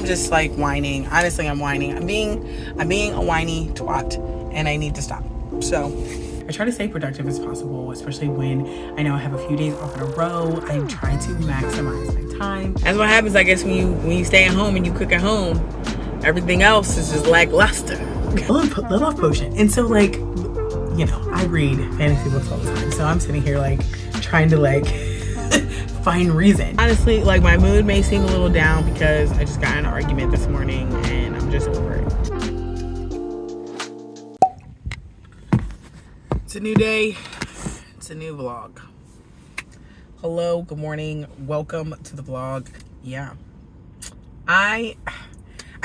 I'm just like whining. Honestly, I'm whining. I'm being a whiny twat, and I need to stop. So I try to stay productive as possible, especially when I know I have a few days off in a row. I try to maximize my time. That's what happens, I guess, when you stay at home and you cook at home. Everything else is just lackluster. Love potion. And so, like, you know, I read fantasy books all the time. So I'm sitting here like trying to like find reason. Honestly, like, my mood may seem a little down because I just got in an argument this morning and I'm just over it. It's a new day. It's a new vlog. Hello, good morning. Welcome to the vlog. Yeah. I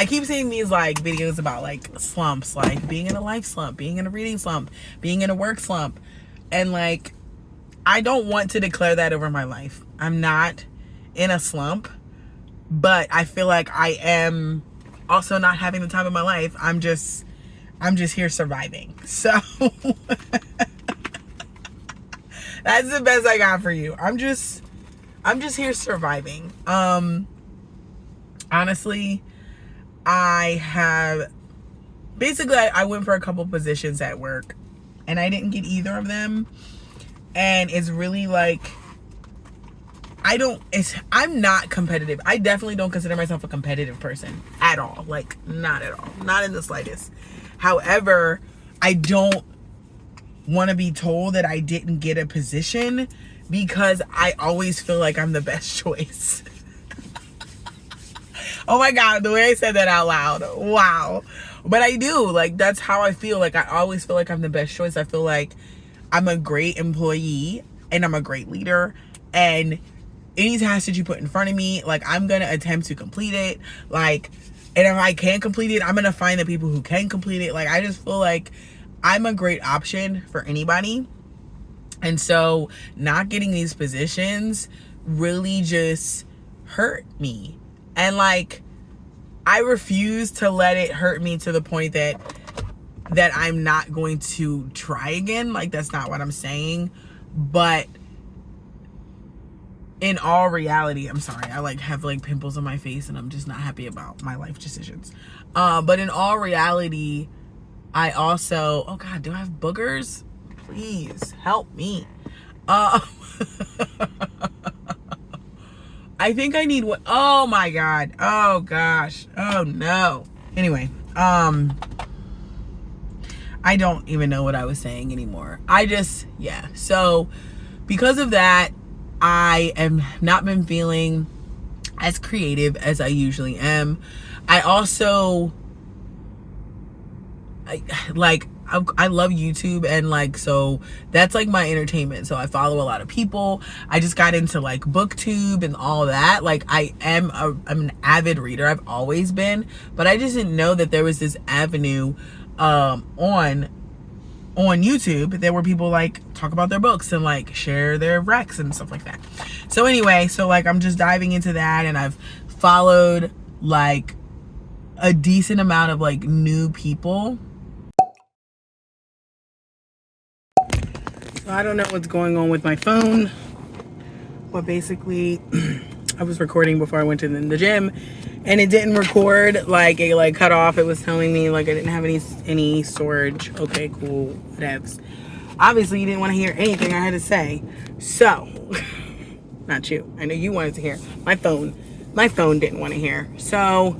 keep seeing these like videos about like slumps, like being in a life slump, being in a reading slump, being in a work slump. And like, I don't want to declare that over my life. I'm not in a slump, but I feel like I am also not having the time of my life. I'm just here surviving. So that's the best I got for you. I'm just here surviving. Honestly, I went for a couple positions at work and I didn't get either of them. And it's really like, I'm not competitive. I definitely don't consider myself a competitive person at all. Like, not at all. Not in the slightest. However, I don't want to be told that I didn't get a position because I always feel like I'm the best choice. Oh my God, the way I said that out loud. Wow. But I do. Like, that's how I feel. Like, I always feel like I'm the best choice. I feel like I'm a great employee and I'm a great leader. And any task that you put in front of me, like, I'm going to attempt to complete it. Like, and if I can't complete it, I'm going to find the people who can complete it. Like, I just feel like I'm a great option for anybody. And so not getting these positions really just hurt me. And like, I refuse to let it hurt me to the point that I'm not going to try again. Like, that's not what I'm saying. But in all reality, I'm sorry, I like have like pimples on my face and I'm just not happy about my life decisions. But in all reality, I also, oh God, do I have boogers? Please help me. I think I need what? Oh my God. Oh gosh. Oh no. Anyway, I don't even know what I was saying anymore. Yeah. So because of that, I am not been feeling as creative as I usually am. I also, I love YouTube, and like, so that's like my entertainment. So I follow a lot of people. I just got into like booktube and all that. Like, I'm an avid reader. I've always been, but I just didn't know that there was this avenue on YouTube that where people like talk about their books and like share their recs and stuff like that. So anyway, so like, I'm just diving into that, and I've followed like a decent amount of like new people. I don't know what's going on with my phone, but basically I was recording before I went to the gym and it didn't record. Like, it like cut off. It was telling me like I didn't have any storage. Okay, cool, whatevs. Obviously you didn't want to hear anything I had to say. So, not you. I know you wanted to hear. My phone didn't want to hear. So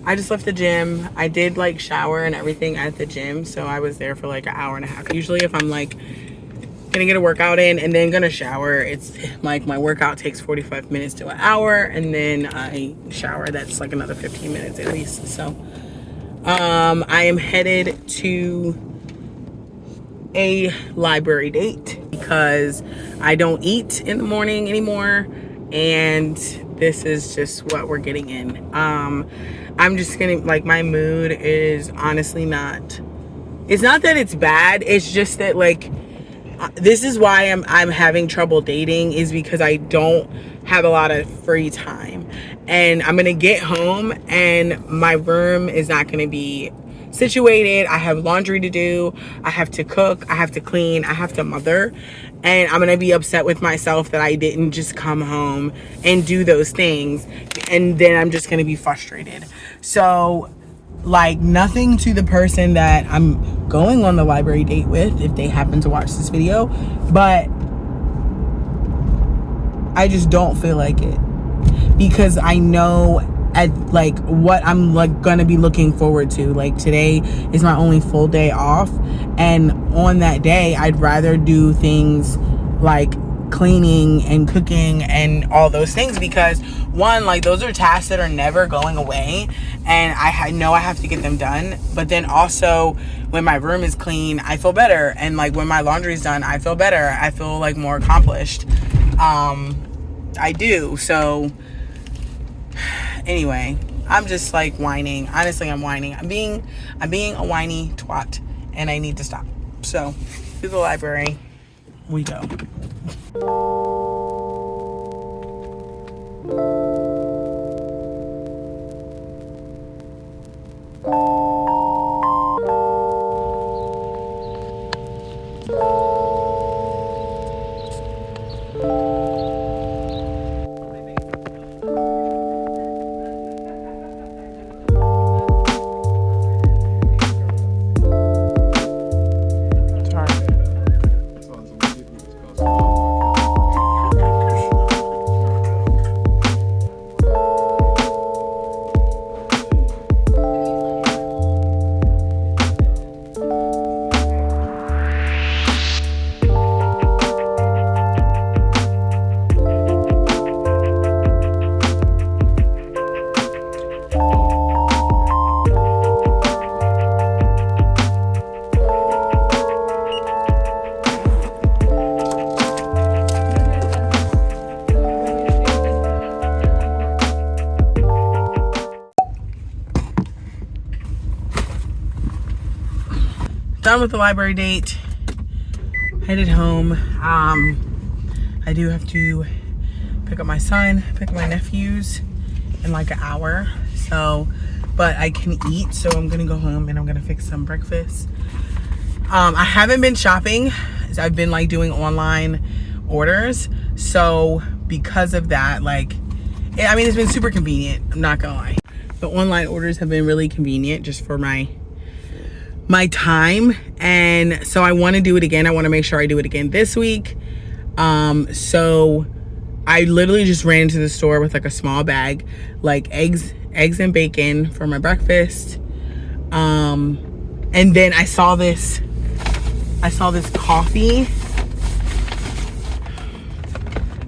I just left the gym. I did like shower and everything at the gym. So I was there for like an hour and a half. Usually if I'm like gonna get a workout in and then gonna shower, it's like my workout takes 45 minutes to an hour, and then I shower. That's like another 15 minutes at least. So I am headed to a library date because I don't eat in the morning anymore, and this is just what we're getting in. I'm just gonna, like, my mood is honestly not, it's not that it's bad, it's just that like, this is why I'm having trouble dating, is because I don't have a lot of free time, and I'm gonna get home and my room is not gonna be situated. I have laundry to do, I have to cook, I have to clean, I have to mother, and I'm gonna be upset with myself that I didn't just come home and do those things, and then I'm just gonna be frustrated. So like, nothing to the person that I'm going on the library date with if they happen to watch this video, but I just don't feel like it, because I know at like what I'm like gonna be looking forward to. Like, today is my only full day off, and on that day I'd rather do things like cleaning and cooking and all those things, because one, like, those are tasks that are never going away, and I know I have to get them done. But then also, when my room is clean, I feel better, and like when my laundry's done, I feel better. I feel like more accomplished. I do. So anyway, I'm just like whining. Honestly, I'm whining. I'm being a whiny twat, and I need to stop. So to the library we go. Done with the library date, headed home. I do have to pick up my son, pick up my nephews in like an hour, so, but I can eat, so I'm gonna go home and I'm gonna fix some breakfast. I haven't been shopping. I've been like doing online orders, so because of that, like, I mean, it's been super convenient, I'm not gonna lie. The online orders have been really convenient just for my time, and so I want to do it again. I want to make sure I do it again this week. So I literally just ran into the store with like a small bag, like eggs and bacon for my breakfast. And then I saw this coffee.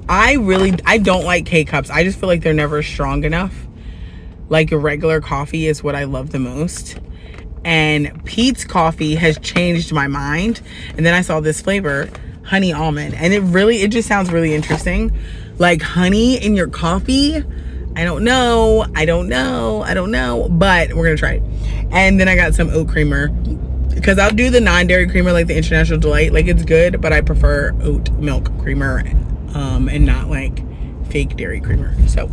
I don't like K-cups. I just feel like they're never strong enough. Like, a regular coffee is what I love the most. And Pete's Coffee has changed my mind. And then I saw this flavor, honey almond, and it just sounds really interesting. Like, honey in your coffee, I don't know, but we're gonna try it. And then I got some oat creamer, because I'll do the non-dairy creamer, like the International Delight, like, it's good, but I prefer oat milk creamer, and not like fake dairy creamer. So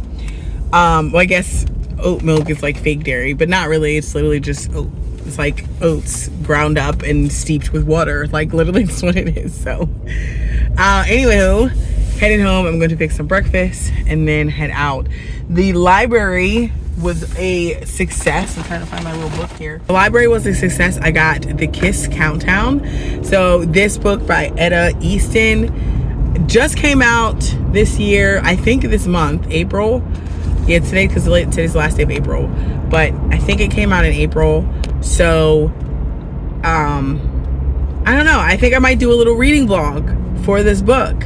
well, I guess oat milk is like fake dairy, but not really. It's literally just oat. It's like oats ground up and steeped with water. Like, literally, that's what it is. So anywho, headed home. I'm going to fix some breakfast and then head out. The library was a success. I'm trying to find my little book here. The library was a success. I got The Kiss Countdown. So this book by Etta Easton just came out this year. I think this month, April. Yeah, today, because today's the last day of April, but I think it came out in April. So I don't know, I think I might do a little reading vlog for this book.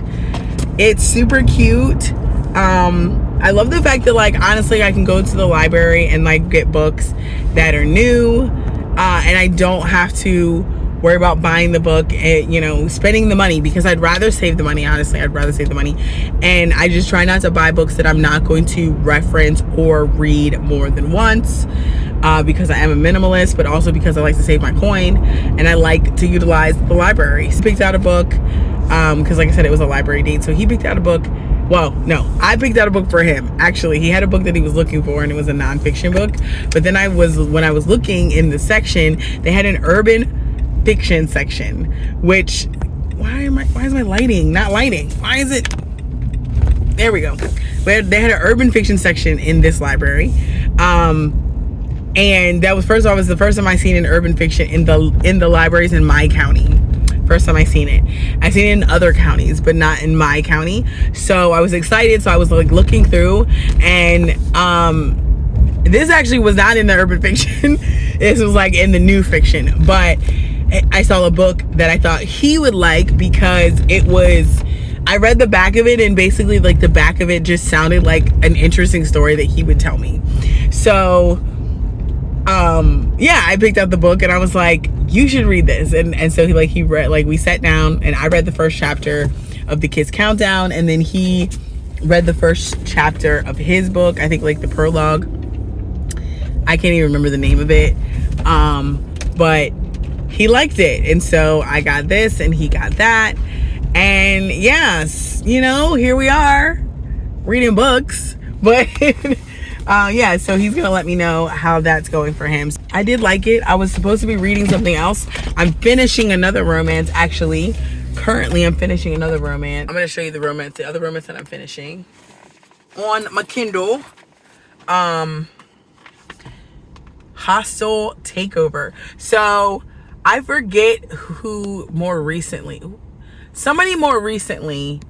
It's super cute. I love the fact that, like, honestly, I can go to the library and like get books that are new, and I don't have to worry about buying the book and, you know, spending the money, because I'd rather save the money. Honestly, I'd rather save the money. And I just try not to buy books that I'm not going to reference or read more than once, because I am a minimalist, but also because I like to save my coin and I like to utilize the library. He picked out a book, because like I said, it was a library date, so he picked out a book. Well, no, I picked out a book for him. Actually, he had a book that he was looking for, and it was a nonfiction book. But then when I was looking in the section, they had an urban fiction section, which why is my lighting not lighting? Why is it? There we go. They had an urban fiction section in this library. And that was, first of all, it was the first time I seen an urban fiction in the libraries in my county. First time I seen it. I seen it in other counties, but not in my county. So I was excited. So I was like looking through, and this actually was not in the urban fiction. This was like in the new fiction. But I saw a book that I thought he would like, because it was, I read the back of it, and basically like the back of it just sounded like an interesting story that he would tell me. So yeah, I picked up the book and I was like, you should read this. And so he read, like, we sat down and I read the first chapter of The Kiss Countdown, and then he read the first chapter of his book, I think like the prologue. I can't even remember the name of it. But he liked it. And so I got this and he got that. And yes, you know, here we are reading books. But yeah, so he's gonna let me know how that's going for him. I did like it. I was supposed to be reading something else. I'm finishing another romance, actually. Currently, I'm finishing another romance. I'm gonna show you the other romance that I'm finishing on my Kindle. Hostile Takeover. So I forget who somebody more recently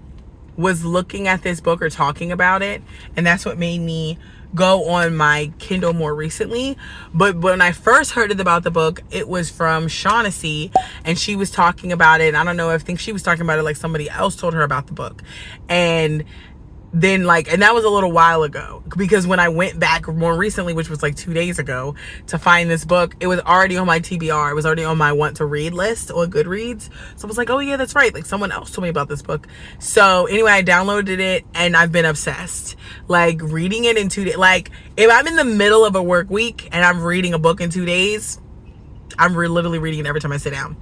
was looking at this book or talking about it, and that's what made me go on my Kindle more recently. But when I first heard about the book, it was from Shaughnessy, and she was talking about it. I don't know, I think she was talking about it like somebody else told her about the book. And then and that was a little while ago, because when I went back more recently, which was like 2 days ago, to find this book, it was already on my TBR. It was already on my want to read list on Goodreads. So I was like, oh yeah, that's right, like someone else told me about this book. So anyway, I downloaded it and I've been obsessed, like reading it in 2 days. Like if I'm in the middle of a work week and I'm reading a book in 2 days, I'm literally reading it every time I sit down.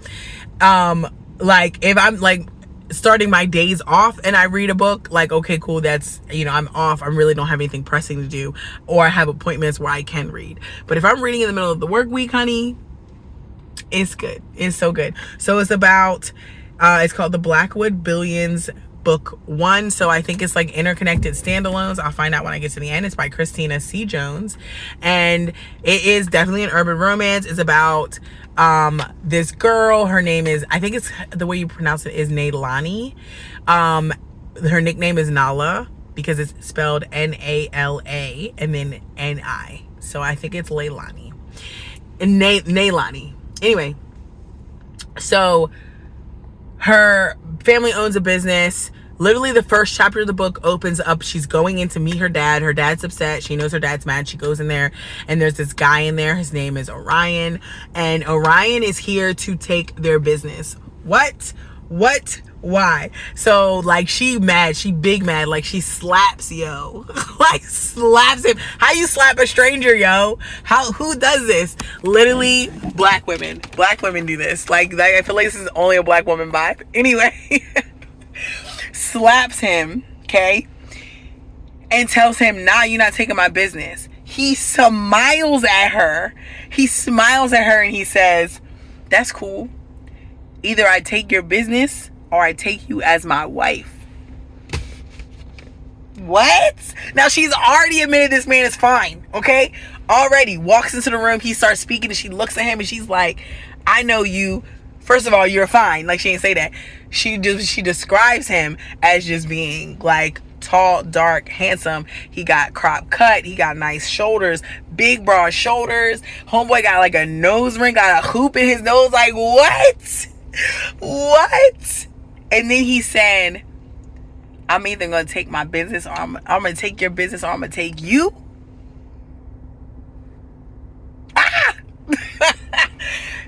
Like if I'm like starting my days off and I read a book, like, okay, cool, that's, you know, I'm off, I really don't have anything pressing to do, or I have appointments where I can read. But if I'm reading in the middle of the work week, honey, it's good. It's so good. So it's about it's called The Blackwood Billions Book 1. So I think it's like interconnected standalones. I'll find out when I get to the end. It's by Christina C. Jones, and it is definitely an urban romance. It's about this girl. Her name is, I think it's the way you pronounce it is Nailani. Her nickname is Nala because it's spelled Nala and then Ni. So I think it's Leilani and Nailani. Anyway, so her family owns a business. Literally the first chapter of the book opens up, she's going in to meet her dad. Her dad's upset. She knows her dad's mad. She goes in there and there's this guy in there. His name is Orion, and Orion is here to take their business. What? Why? So like she mad, she big mad, like she slaps yo. Like slaps him. How you slap a stranger, yo? Who does this? Literally black women do this. Like I feel like this is only a black woman vibe. Anyway. Slaps him, okay, and tells him, nah, you're not taking my business. He smiles at her and he says, that's cool, either I take your business or I take you as my wife. What? Now she's already admitted this man is fine, okay? Already walks into the room, he starts speaking, and she looks at him and she's like, I know you. First of all, you're fine. Like, she didn't say that. She describes him as just being like tall, dark, handsome. He got crop cut. He got nice shoulders, big broad shoulders. Homeboy got like a nose ring, got a hoop in his nose. Like, what? And then he said, I'm either going to take my business, or I'm going to take your business, or I'm going to take you. Ah!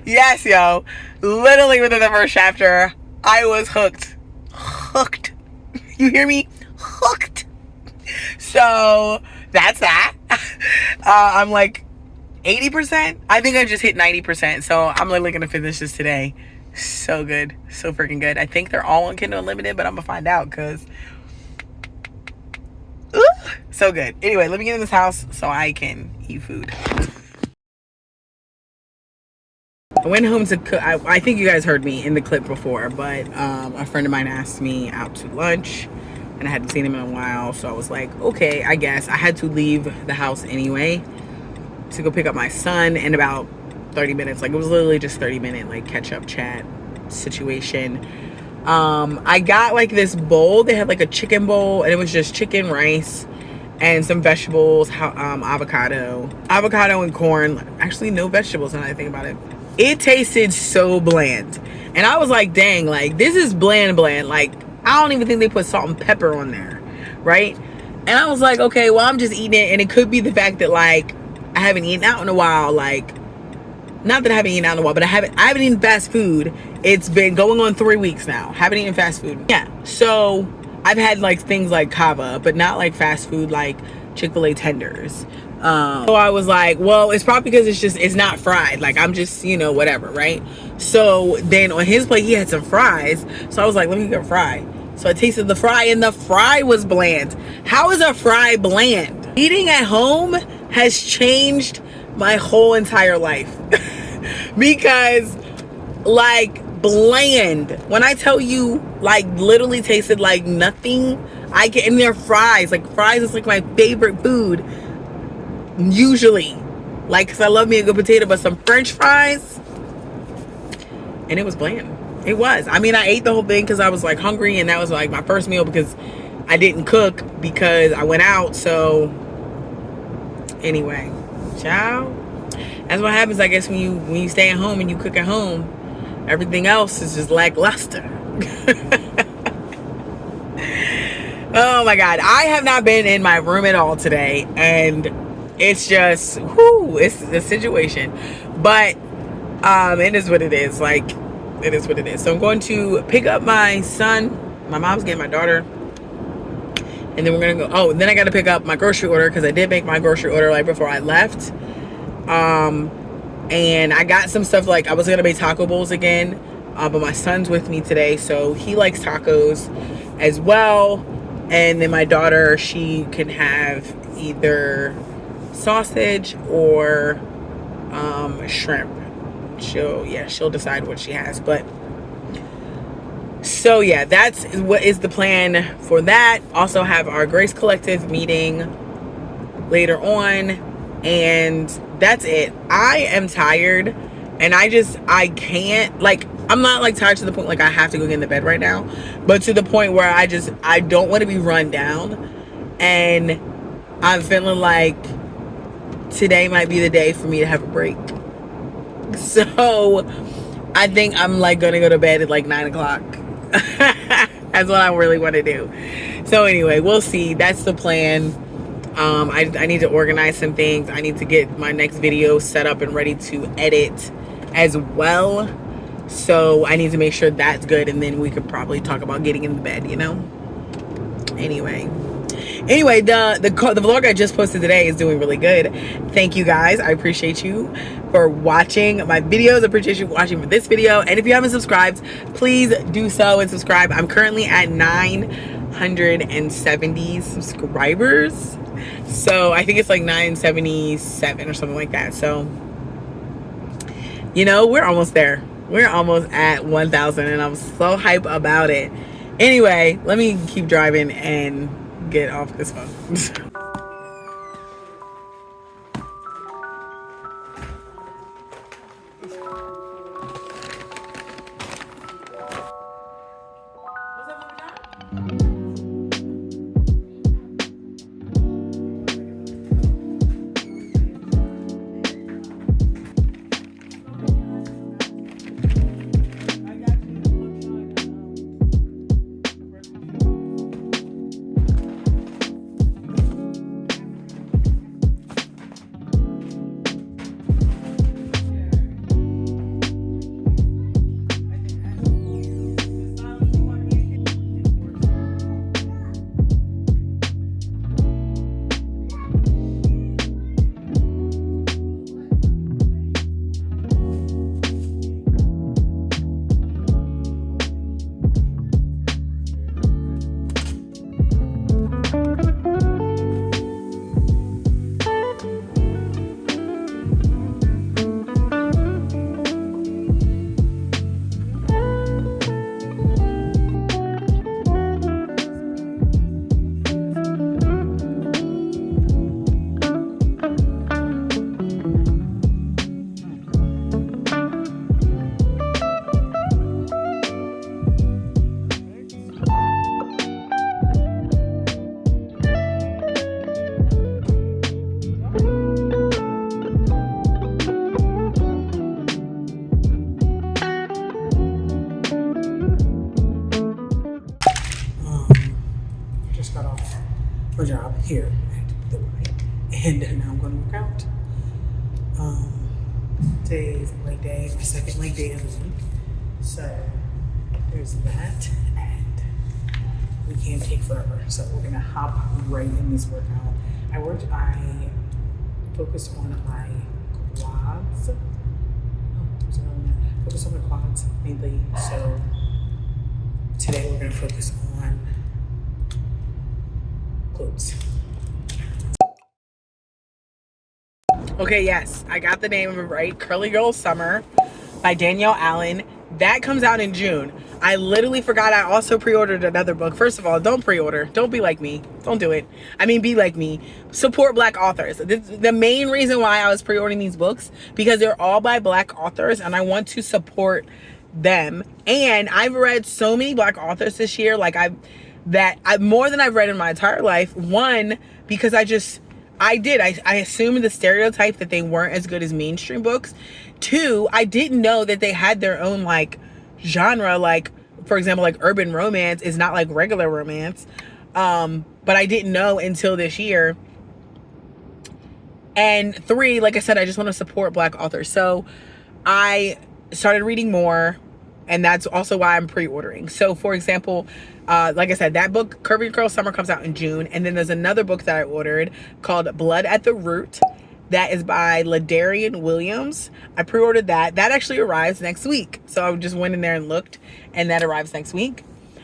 Yes, yo. Literally within the first chapter, I was hooked. You hear me? Hooked. So that's that. I'm like 80%. I think I just hit 90%. So I'm literally going to finish this today. So good. So freaking good. I think they're all on Kindle Unlimited, but I'm going to find out because so good. Anyway, let me get in this house so I can eat food. I went home to cook. I think you guys heard me in the clip before, but a friend of mine asked me out to lunch, and I hadn't seen him in a while, so I was like, okay, I guess. I had to leave the house anyway to go pick up my son in about 30 minutes. Like, it was literally just 30-minute like catch up chat situation. I got like this bowl. They had like a chicken bowl, and it was just chicken, rice, and some vegetables, avocado and corn. Actually, no vegetables now that I think about it. It tasted so bland, and I was like, dang, like this is bland. Like, I don't even think they put salt and pepper on there, right? And I was like, okay, well, I'm just eating it, and it could be the fact that like I haven't eaten out in a while. Like, not that I haven't eaten out in a while, but I haven't eaten fast food. It's been going on 3 weeks now. Haven't eaten fast food. Yeah, so I've had like things like kava, but not like fast food like Chick-fil-A tenders. So I was like, well, it's probably because it's not fried. Like, I'm just, you know, whatever, right? So then on his plate, he had some fries. So I was like, let me get a fry. So I tasted the fry, and the fry was bland. How is a fry bland? Eating at home has changed my whole entire life. Because, like, bland. When I tell you, like, literally tasted like nothing. I get in their fries. Like, fries is like my favorite food. Usually, like, because I love me a good potato, but some French fries, and it was bland. It was. I mean, I ate the whole thing because I was like hungry, and that was like my first meal because I didn't cook because I went out. So anyway, ciao. That's what happens, I guess, when you stay at home and you cook at home. Everything else is just lackluster. Oh my God, I have not been in my room at all today, and it's just, whoo, it's a situation. But it is what it is. Like, it is what it is. So I'm going to pick up my son. My mom's getting my daughter, and then we're gonna go. Oh, then I got to pick up my grocery order because I did make my grocery order like before I left. And I got some stuff. Like, I was gonna make taco bowls again, but my son's with me today, so he likes tacos as well. And then my daughter, she can have either sausage or shrimp. She'll decide what she has. But so yeah, that's what is the plan for that. Also have our Grace Collective meeting later on, and that's it. I am tired, and I can't, like, I'm not like tired to the point like I have to go get in the bed right now, but to the point where I don't want to be run down, and I'm feeling like today might be the day for me to have a break. So I think I'm like gonna go to bed at like 9 o'clock. That's what I really want to do. So anyway, we'll see. That's the plan. I need to organize some things. I need to get my next video set up and ready to edit as well. So I need to make sure that's good, and then we could probably talk about getting in the bed, you know? Anyway, the vlog I just posted today is doing really good. Thank you guys. I appreciate you for watching my videos. I appreciate you watching for this video. And if you haven't subscribed, please do so and subscribe. I'm currently at 970 subscribers. So I think it's like 977 or something like that. So, you know, we're almost there. We're almost at 1,000, and I'm so hype about it. Anyway, let me keep driving and get off this phone. Today is leg day, my second leg day of the week. So there's that, and we can't take forever. So we're gonna hop right in this workout. I focused on my quads. Focus on my quads mainly. So today we're gonna focus on glutes. Okay, yes, I got the name of it right. Curly Girl Summer by Danielle Allen. That comes out in June. I literally forgot I also pre-ordered another book. First of all, don't pre-order. Don't be like me. Don't do it. I mean, be like me. Support Black authors. The main reason why I was pre-ordering these books, because they're all by Black authors and I want to support them. And I've read so many Black authors this year, like more than I've read in my entire life. One, because I assumed the stereotype that they weren't as good as mainstream books. Two, I didn't know that they had their own like genre, like for example, like urban romance is not like regular romance. But I didn't know until this year. And three, like I said, I just want to support Black authors. So I started reading more, and that's also why I'm pre-ordering. So for example, like I said, that book, Curvy Girl Summer, comes out in June. And then there's another book that I ordered called Blood at the Root. That is by Ladarian Williams. I pre-ordered that. That actually arrives next week. So I just went in there and looked, and that arrives next week.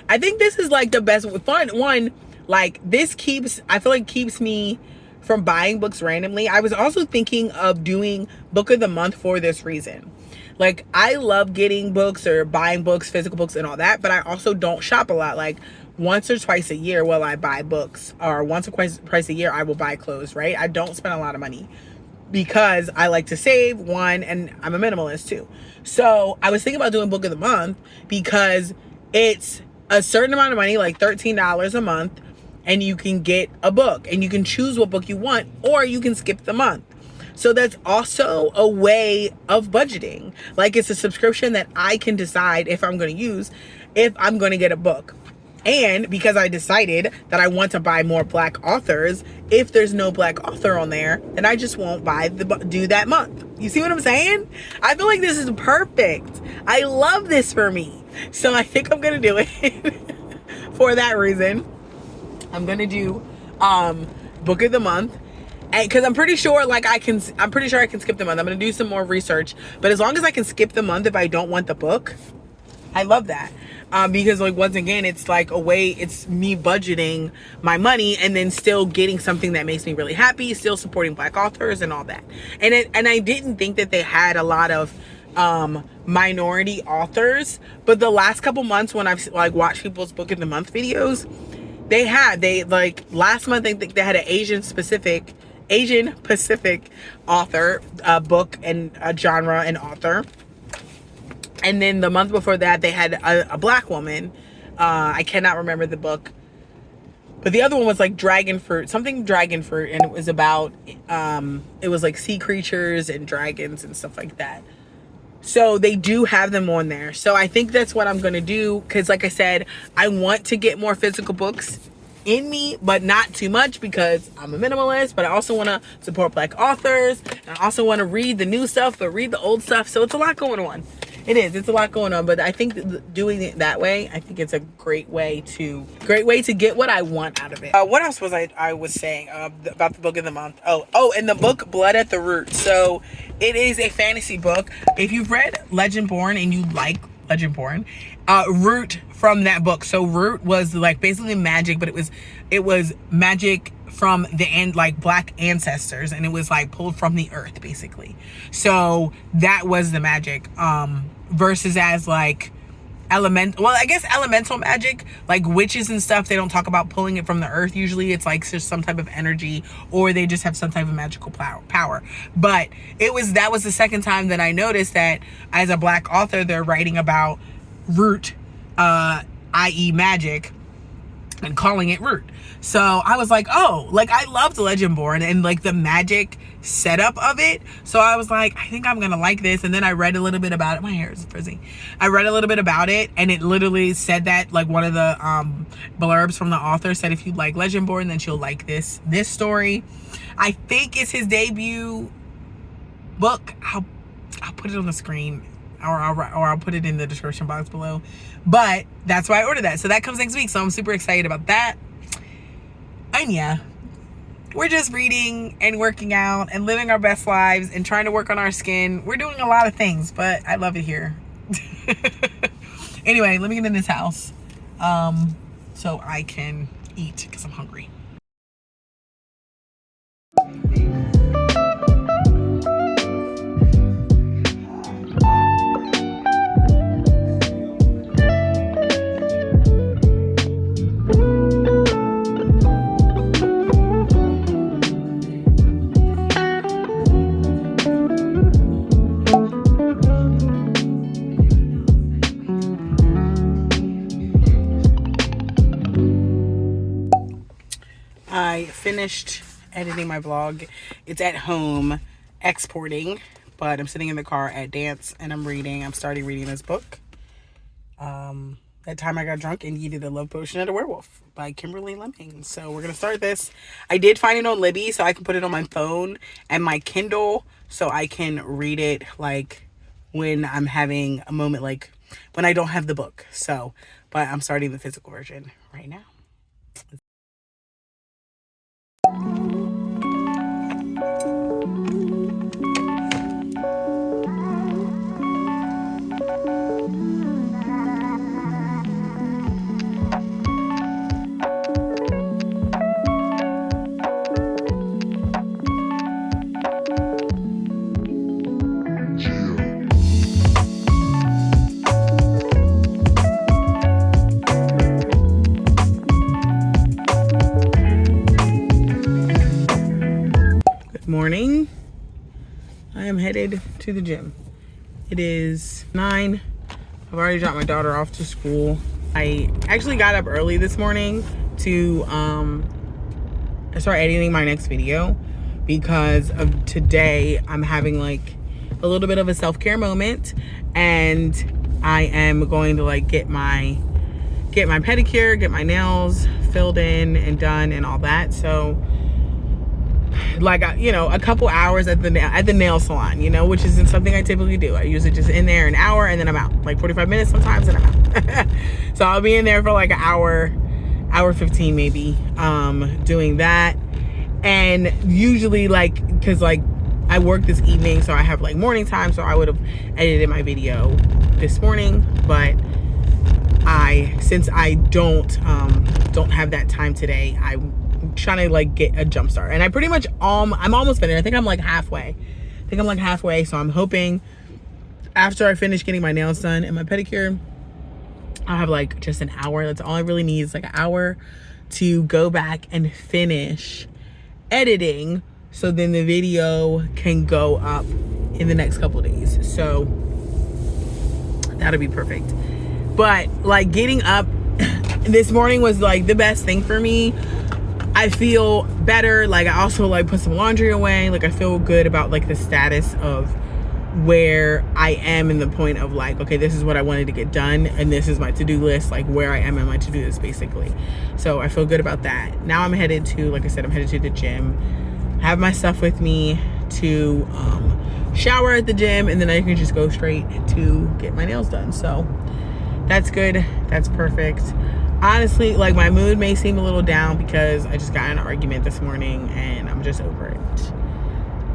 I think this is like the best fun one. Like this I feel like keeps me from buying books randomly. I was also thinking of doing book of the month for this reason. Like I love getting books or buying books, physical books and all that, but I also don't shop a lot. Like once or twice a year will I buy books, or once or twice a year I will buy clothes, right? I don't spend a lot of money because I like to save, one, and I'm a minimalist too. So I was thinking about doing book of the month because it's a certain amount of money, like $13 a month, and you can get a book and you can choose what book you want, or you can skip the month. So that's also a way of budgeting. Like it's a subscription that I can decide if I'm going to use, if I'm going to get a book. And because I decided that I want to buy more Black authors, if there's no Black author on there, then I just won't do that month. You see what I'm saying? I feel like this is perfect. I love this for me. So I think I'm going to do it for that reason. I'm going to do book of the month. Because I'm pretty sure I can skip the month. I'm going to do some more research. But as long as I can skip the month if I don't want the book, I love that. Because like once again, it's like a way, it's me budgeting my money and then still getting something that makes me really happy, still supporting Black authors and all that. And I didn't think that they had a lot of minority authors, but the last couple months when I've like watched people's book of the month videos, they like last month I think they had an Asian Pacific author, book and a genre and author. And then the month before that, they had a Black woman. I cannot remember the book. But the other one was like dragon fruit, and it was about, it was like sea creatures and dragons and stuff like that. So they do have them on there. So I think that's what I'm going to do. Because like I said, I want to get more physical books in me, but not too much because I'm a minimalist, but I also want to support Black authors. And I also want to read the new stuff, but read the old stuff. So it's a lot going on. It's a lot going on, but I think doing it that way, I think it's a great way to get what I want out of it. What else was I was saying about the book of the month? Oh, and the book Blood at the Root. So it is a fantasy book. If you've read Legendborn and you like Legendborn, Root from that book. So Root was like basically magic, but it was magic from the end, like Black ancestors, and it was like pulled from the earth basically. So that was the magic, versus as like elemental magic, like witches and stuff. They don't talk about pulling it from the earth. Usually it's like just some type of energy, or they just have some type of magical power. But that was the second time that I noticed that as a Black author, they're writing about Root, i.e. magic, and calling it Root. So I was like, oh, like I loved Legendborn and like the magic setup of it. So I was like, I think I'm gonna like this. And then I read a little bit about it. My hair is frizzy. I read a little bit about it, and it literally said that, like, one of the blurbs from the author said, if you like Legendborn, then she'll like this story. I think it's his debut book. I'll put it on the screen, or I'll put it in the description box below. But that's why I ordered that. So that comes next week. So I'm super excited about that. And yeah, we're just reading and working out and living our best lives and trying to work on our skin. We're doing a lot of things, but I love it here. Anyway, let me get in this house so I can eat because I'm hungry. I finished editing my vlog. It's at home exporting, but I'm sitting in the car at dance and I'm reading. I'm starting reading this book. That Time I Got Drunk and Yeeted a Love Potion at a Werewolf by Kimberly Lemming. So we're gonna start this. I did find it on Libby, so I can put it on my phone and my Kindle, so I can read it like when I'm having a moment, like when I don't have the book. So, but I'm starting the physical version right now. Morning. I am headed to the gym. It is 9. I've already dropped my daughter off to school. I actually got up early this morning to start editing my next video because of today. I'm having like a little bit of a self-care moment, and I am going to like get my pedicure, get my nails filled in and done and all that. So like, you know, a couple hours at the nail salon, you know, which isn't something I typically do. I usually just in there an hour and then I'm out, like 45 minutes sometimes, and I'm out. So I'll be in there for like an hour 15 maybe, doing that. And usually, like, because like I work this evening, so I have like morning time, so I would have edited my video this morning, but since I don't have that time today, I'm trying to like get a jump start, and I pretty much I'm almost finished. I think I'm like halfway. So I'm hoping after I finish getting my nails done and my pedicure, I'll have like just an hour. That's all I really need, is like an hour to go back and finish editing, so then the video can go up in the next couple of days. So that'll be perfect. But like getting up this morning was like the best thing for me. I feel better. Like I also like put some laundry away. Like I feel good about like the status of where I am in the point of like, okay, this is what I wanted to get done, and this is my to-do list, like where I am in my to-do list basically. So I feel good about that. Now I'm headed to, like I said, I'm headed to the gym, have my stuff with me to shower at the gym, and then I can just go straight to get my nails done. So that's good. That's perfect. Honestly, like my mood may seem a little down because I just got in an argument this morning and I'm just over it.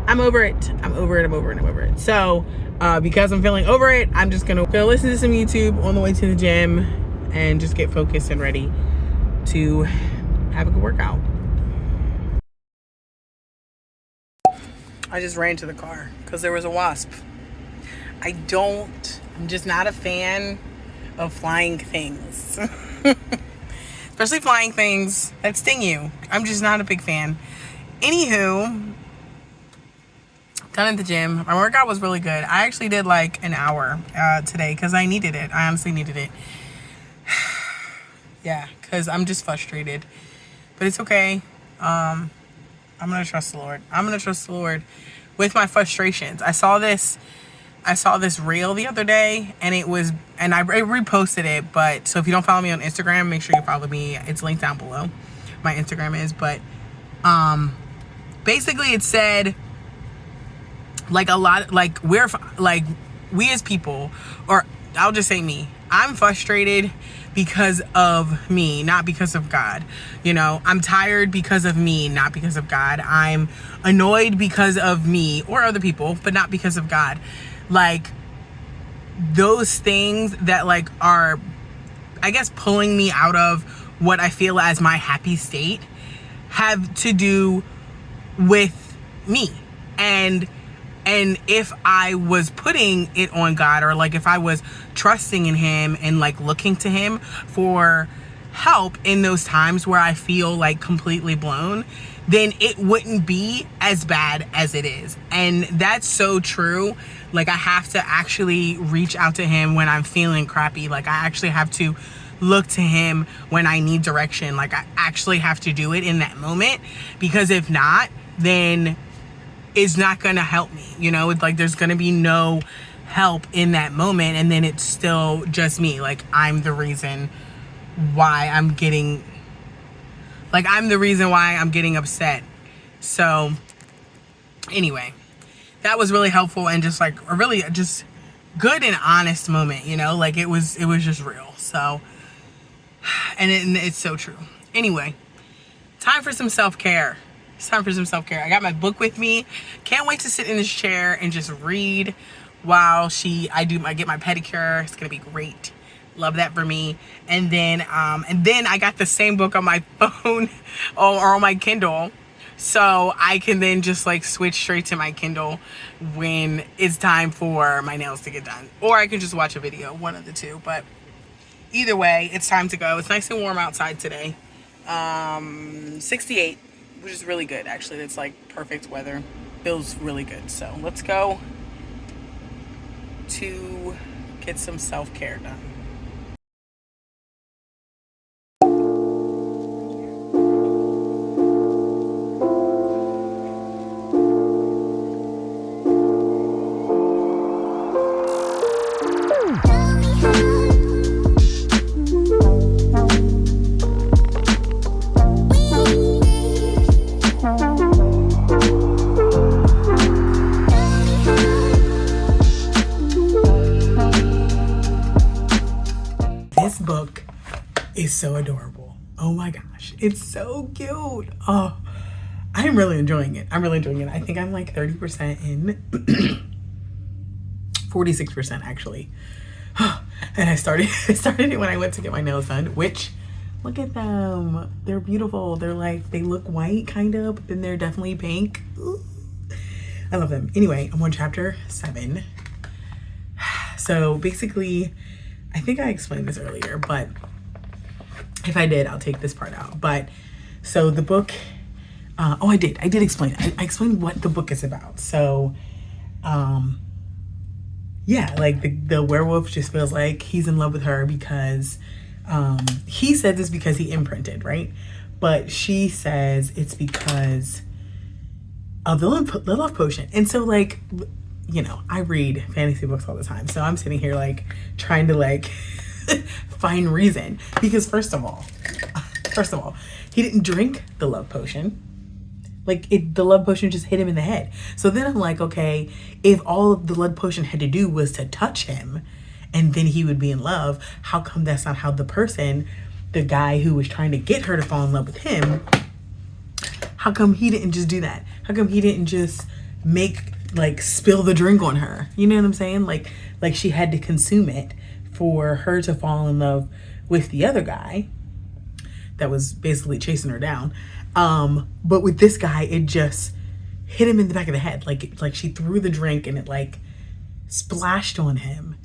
I'm over it. So because I'm feeling over it, I'm just gonna go listen to some YouTube on the way to the gym and just get focused and ready to have a good workout. I just ran to the car because there was a wasp. I'm just not a fan of flying things. Especially flying things that sting you. I'm just not a big fan. Anywho, done at the gym. My workout was really good. I actually did like an hour today because I needed it. I honestly needed it. Yeah, because I'm just frustrated. But it's okay. I'm going to trust the Lord. I'm going to trust the Lord with my frustrations. I saw this reel the other day, and I reposted it. But so if you don't follow me on Instagram, make sure you follow me. It's linked down below. My Instagram is. But basically it said like a lot, like we as people, or I'll just say me, I'm frustrated because of me, not because of God. You know, I'm tired because of me, not because of God. I'm annoyed because of me or other people, but not because of God. Like, those things that like are, I guess, pulling me out of what I feel as my happy state have to do with me. And if I was putting it on God, or like if I was trusting in him and like looking to him for help in those times where I feel like completely blown, then it wouldn't be as bad as it is. And that's so true. Like, I have to actually reach out to him when I'm feeling crappy. Like, I actually have to look to him when I need direction. Like, I actually have to do it in that moment, because if not, then it's not gonna help me. You know, it's like there's gonna be no help in that moment, and then it's still just me. Like, I'm the reason why I'm getting upset. So anyway, that was really helpful, and just like a really just good and honest moment, you know, like it was just real. So, and it's so true. Anyway, time for some self-care. It's time for some self-care. I got my book with me. Can't wait to sit in this chair and just read while I get my pedicure. It's gonna be great. Love that for me. And then I got the same book on my phone or on my Kindle, so I can then just like switch straight to my Kindle when it's time for my nails to get done, or I can just watch a video, one of the two. But either way, it's time to go. It's nice and warm outside today. 68, which is really good actually. It's like perfect weather. Feels really good. So let's go to get some self-care done. This book is so adorable. Oh my gosh, it's so cute. Oh, I'm really enjoying it. I think I'm like 30% in, 46% actually. And I started it when I went to get my nails done, which, look at them. They're beautiful. They're like, they look white kind of, but then they're definitely pink. Ooh. I love them. Anyway, I'm on chapter 7. So basically, I think I explained this earlier, but if I did, I'll take this part out. But so the book, I did explain it. I explained what the book is about. So, yeah, like the werewolf just feels like he's in love with her because, he said this because he imprinted, right? But she says it's because of the love potion. And so, like, you know, I read fantasy books all the time. So I'm sitting here like trying to like find reason, because first of all, he didn't drink the love potion. Like, the love potion just hit him in the head. So then I'm like, okay, if all of the love potion had to do was to touch him and then he would be in love, how come that's not how the guy who was trying to get her to fall in love with him, how come he didn't just do that? How come he didn't just spill the drink on her? You know what I'm saying? Like she had to consume it for her to fall in love with the other guy that was basically chasing her down. But with this guy, it just hit him in the back of the head. Like she threw the drink and it like splashed on him.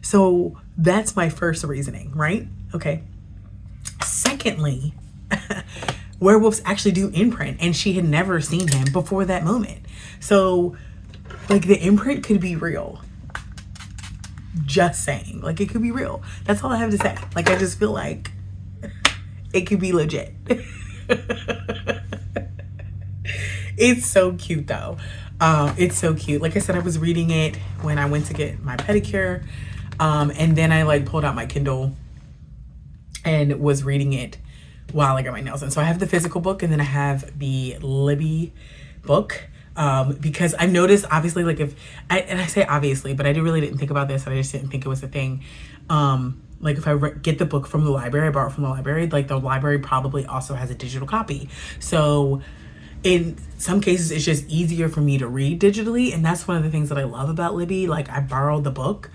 So that's my first reasoning, right? Okay. Secondly, werewolves actually do imprint, and she had never seen him before that moment. So like the imprint could be real. Just saying, like, it could be real. That's all I have to say. Like, I just feel like it could be legit. It's so cute though. It's so cute. Like I said, I was reading it when I went to get my pedicure. And then I like pulled out my Kindle and was reading it while I got my nails done. So I have the physical book, and then I have the Libby book. because I've noticed, obviously, like and I say obviously, but I really didn't think about this, and I just didn't think it was a thing. Like if I get the book from the library, I borrow it from the library, like the library probably also has a digital copy. So in some cases, it's just easier for me to read digitally. And that's one of the things that I love about Libby. Like I borrowed the book.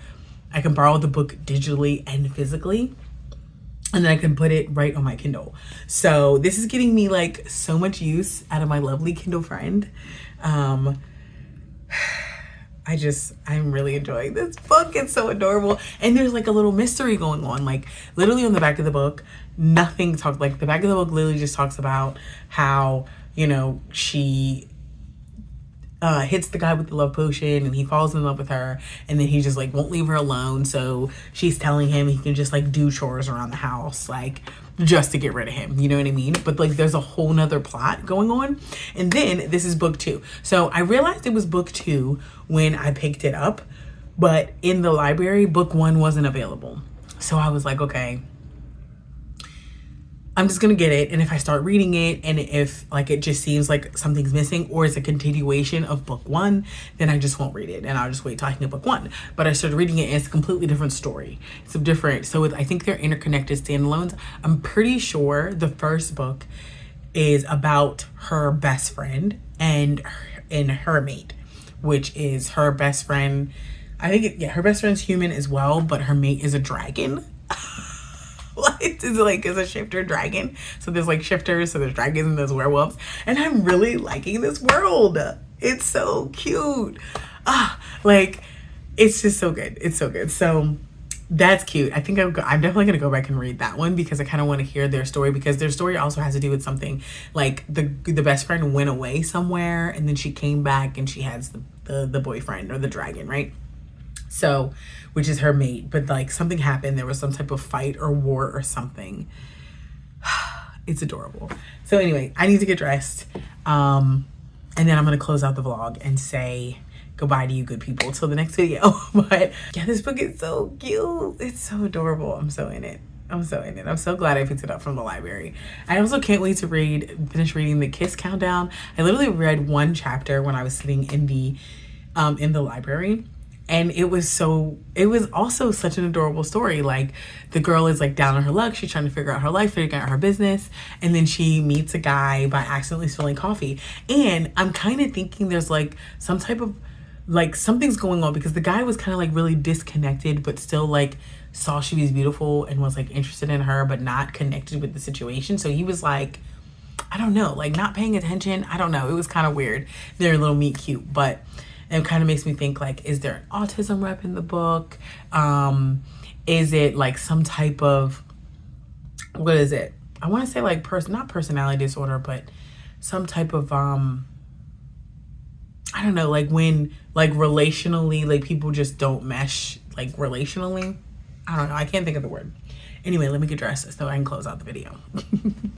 I can borrow the book digitally and physically. And then I can put it right on my Kindle. So this is getting me like so much use out of my lovely Kindle friend. I'm really enjoying this book. It's so adorable. And there's like a little mystery going on. Like literally on the back of the book, nothing talks, like the back of the book literally just talks about how, you know, she hits the guy with the love potion and he falls in love with her, and then he just like won't leave her alone. So she's telling him he can just like do chores around the house, like just to get rid of him, you know what I mean? But like there's a whole nother plot going on. And then this is book 2. So I realized it was book 2 when I picked it up, but in the library, book 1 wasn't available. So I was like, okay, I'm just gonna get it, and if I start reading it and if like it just seems like something's missing or it's a continuation of book 1, then I just won't read it and I'll just wait till I can get book 1. But I started reading it and it's a completely different story. It's different. So I think they're interconnected standalones. I'm pretty sure the first book is about her best friend and her mate, which is her best friend. I think her best friend's human as well, but her mate is a dragon. It's like a shifter dragon. So there's like shifters, so there's dragons and there's werewolves. And I'm really liking this world. It's so cute. Like it's just so good. It's so good. So that's cute. I think I'm definitely gonna go back and read that one because I kind of want to hear their story, because their story also has to do with something like the best friend went away somewhere and then she came back and she has the boyfriend or the dragon, right? So, which is her mate, but like something happened. There was some type of fight or war or something. It's adorable. So anyway, I need to get dressed. And then I'm going to close out the vlog and say goodbye to you good people till the next video. But yeah, this book is so cute. It's so adorable. I'm so in it. I'm so glad I picked it up from the library. I also can't wait to finish reading the Kiss Countdown. I literally read 1 chapter when I was sitting in the library. And it was also such an adorable story. Like the girl is like down on her luck. She's trying to figure out her life, figure out her business. And then she meets a guy by accidentally spilling coffee. And I'm kind of thinking there's like some type of like something's going on, because the guy was kind of like really disconnected, but still like saw she was beautiful and was like interested in her, but not connected with the situation. So he was like, I don't know, like not paying attention. I don't know. It was kind of weird. They're a little meet cute, but it kind of makes me think like, is there an autism rep in the book? Is it like some type of, what is it? I want to say like not personality disorder, but some type of, I don't know, like when like relationally, like people just don't mesh like relationally. I don't know. I can't think of the word. Anyway, let me get dressed so I can close out the video.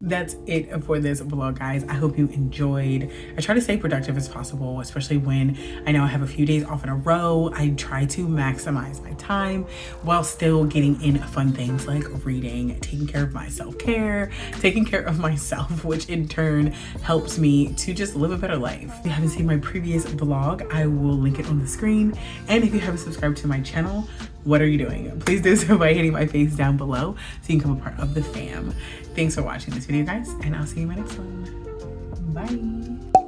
That's it for this vlog, guys. I hope you enjoyed. I try to stay productive as possible, especially when I know I have a few days off in a row. I try to maximize my time while still getting in fun things like reading, taking care of my self-care, taking care of myself, which in turn helps me to just live a better life. If you haven't seen my previous vlog, I will link it on the screen. And if you haven't subscribed to my channel, what are you doing? Please do so by hitting my face down below so you can become a part of the fam. Thanks for watching this video, guys, and I'll see you in my next one. Bye.